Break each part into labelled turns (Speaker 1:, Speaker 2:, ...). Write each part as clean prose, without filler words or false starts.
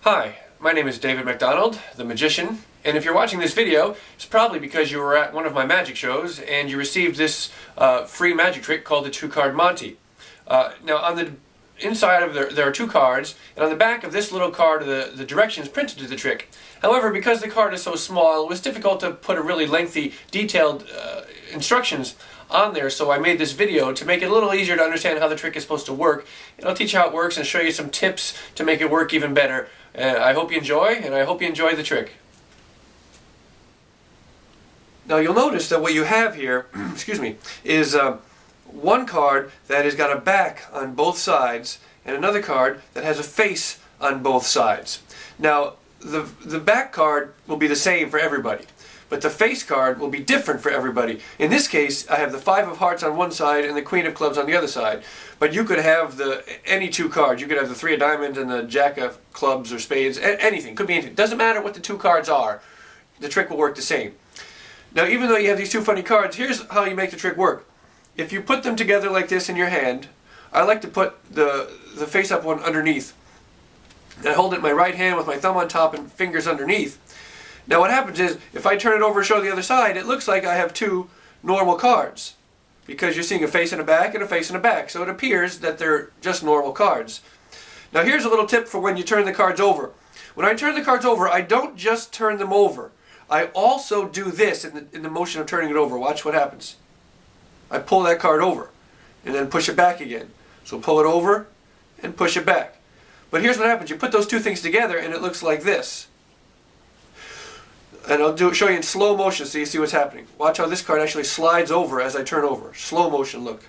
Speaker 1: Hi, my name is David MacDonald, the Magician, and if you're watching this video, it's probably because you were at one of my magic shows and you received this free magic trick called the two-card Monte. Now on the inside of there are two cards, and on the back of this little card are the directions printed to the trick. However, because the card is so small, it was difficult to put a really lengthy, detailed instructions on there, so I made this video to make it a little easier to understand how the trick is supposed to work. And I'll teach you how it works and show you some tips to make it work even better. I hope you enjoy, and I hope you enjoy the trick. Now you'll notice that what you have here, excuse me, is one card that has got a back on both sides and another card that has a face on both sides. Now the back card will be the same for everybody, but the face card will be different for everybody. In this case, I have the Five of Hearts on one side and the Queen of Clubs on the other side. But you could have any two cards. You could have the Three of Diamonds and the Jack of Clubs or Spades. Anything. Could be anything. Doesn't matter what the two cards are. The trick will work the same. Now, even though you have these two funny cards, here's how you make the trick work. If you put them together like this in your hand, I like to put the face-up one underneath. And I hold it in my right hand with my thumb on top and fingers underneath. Now what happens is, if I turn it over and show the other side, it looks like I have two normal cards. Because you're seeing a face and a back and a face and a back. So it appears that they're just normal cards. Now here's a little tip for when you turn the cards over. When I turn the cards over, I don't just turn them over. I also do this in the motion of turning it over. Watch what happens. I pull that card over and then push it back again. So pull it over and push it back. But here's what happens. You put those two things together and it looks like this. And I'll show you in slow motion so you see what's happening. Watch how this card actually slides over as I turn over. Slow motion, look.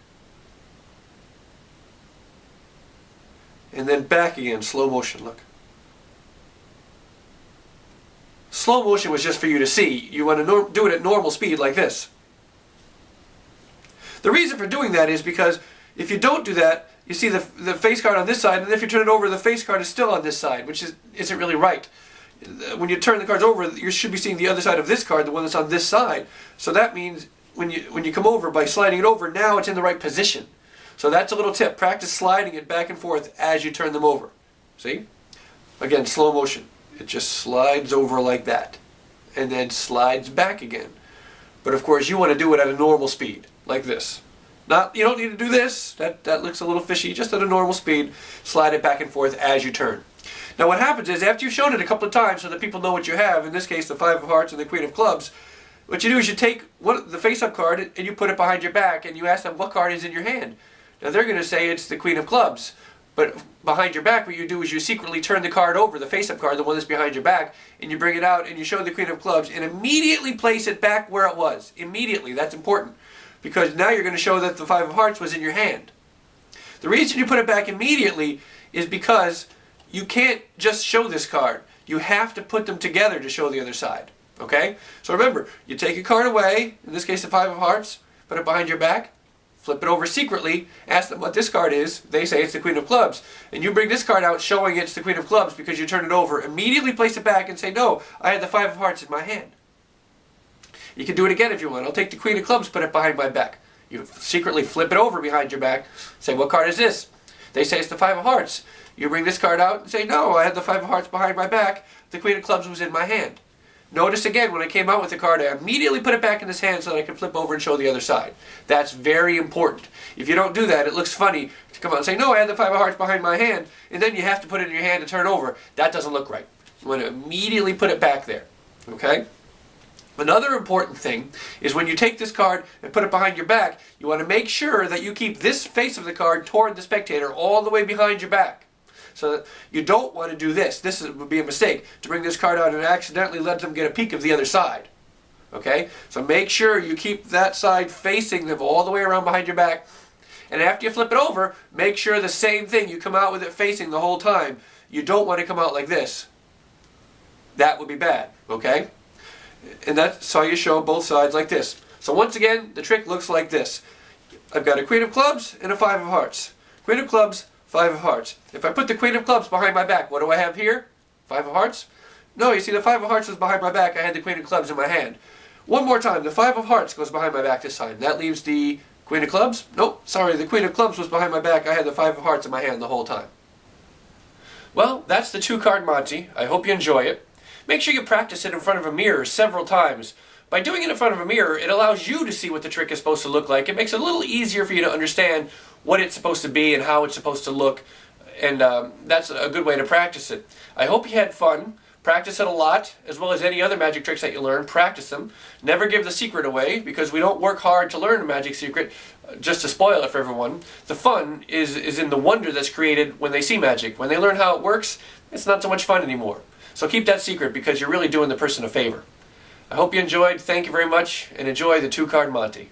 Speaker 1: And then back again, slow motion, look. Slow motion was just for you to see. You want to do it at normal speed like this. The reason for doing that is because if you don't do that, you see the face card on this side, and if you turn it over, the face card is still on this side, which isn't really right. When you turn the cards over, you should be seeing the other side of this card, the one that's on this side. So that means when you come over, by sliding it over, now it's in the right position. So that's a little tip. Practice sliding it back and forth as you turn them over. See? Again, slow motion. It just slides over like that. And then slides back again. But of course, you want to do it at a normal speed, like this. You don't need to do this. That looks a little fishy. Just at a normal speed, slide it back and forth as you turn. Now what happens is, after you've shown it a couple of times so that people know what you have, in this case the Five of Hearts and the Queen of Clubs, what you do is you take the face-up card and you put it behind your back and you ask them what card is in your hand. Now they're going to say it's the Queen of Clubs, but behind your back what you do is you secretly turn the card over, the face-up card, the one that's behind your back, and you bring it out and you show the Queen of Clubs and immediately place it back where it was. Immediately. That's important, because now you're going to show that the Five of Hearts was in your hand. The reason you put it back immediately is because you can't just show this card. You have to put them together to show the other side. Okay? So remember, you take a card away, in this case the Five of Hearts, put it behind your back, flip it over secretly, ask them what this card is, they say it's the Queen of Clubs. And you bring this card out showing it's the Queen of Clubs because you turn it over, immediately place it back and say, no, I had the Five of Hearts in my hand. You can do it again if you want. I'll take the Queen of Clubs, put it behind my back. You secretly flip it over behind your back, say, what card is this? They say it's the Five of Hearts. You bring this card out and say, no, I had the Five of Hearts behind my back. The Queen of Clubs was in my hand. Notice again, when I came out with the card, I immediately put it back in this hand so that I can flip over and show the other side. That's very important. If you don't do that, it looks funny to come out and say, no, I had the Five of Hearts behind my hand, and then you have to put it in your hand to turn over. That doesn't look right. You want to immediately put it back there. Okay? Another important thing is when you take this card and put it behind your back, you want to make sure that you keep this face of the card toward the spectator all the way behind your back. So you don't want to do this. This would be a mistake, to bring this card out and accidentally let them get a peek of the other side. Okay? So make sure you keep that side facing them all the way around behind your back. And after you flip it over, make sure the same thing, you come out with it facing the whole time. You don't want to come out like this. That would be bad. Okay? And that's how you show both sides like this. So once again, the trick looks like this. I've got a Queen of Clubs and a Five of Hearts. Queen of Clubs, Five of Hearts. If I put the Queen of Clubs behind my back, what do I have here? Five of Hearts? No, you see the Five of Hearts was behind my back. I had the Queen of Clubs in my hand. One more time. The Five of Hearts goes behind my back this time. That leaves the Queen of Clubs? Nope, sorry. The Queen of Clubs was behind my back. I had the Five of Hearts in my hand the whole time. Well, that's the 2-card Monte. I hope you enjoy it. Make sure you practice it in front of a mirror several times. By doing it in front of a mirror, it allows you to see what the trick is supposed to look like. It makes it a little easier for you to understand what it's supposed to be and how it's supposed to look. And that's a good way to practice it. I hope you had fun. Practice it a lot, as well as any other magic tricks that you learn. Practice them. Never give the secret away, because we don't work hard to learn a magic secret just to spoil it for everyone. The fun is in the wonder that's created when they see magic. When they learn how it works, it's not so much fun anymore. So keep that secret, because you're really doing the person a favor. I hope you enjoyed. Thank you very much, and enjoy the 2-card Monte.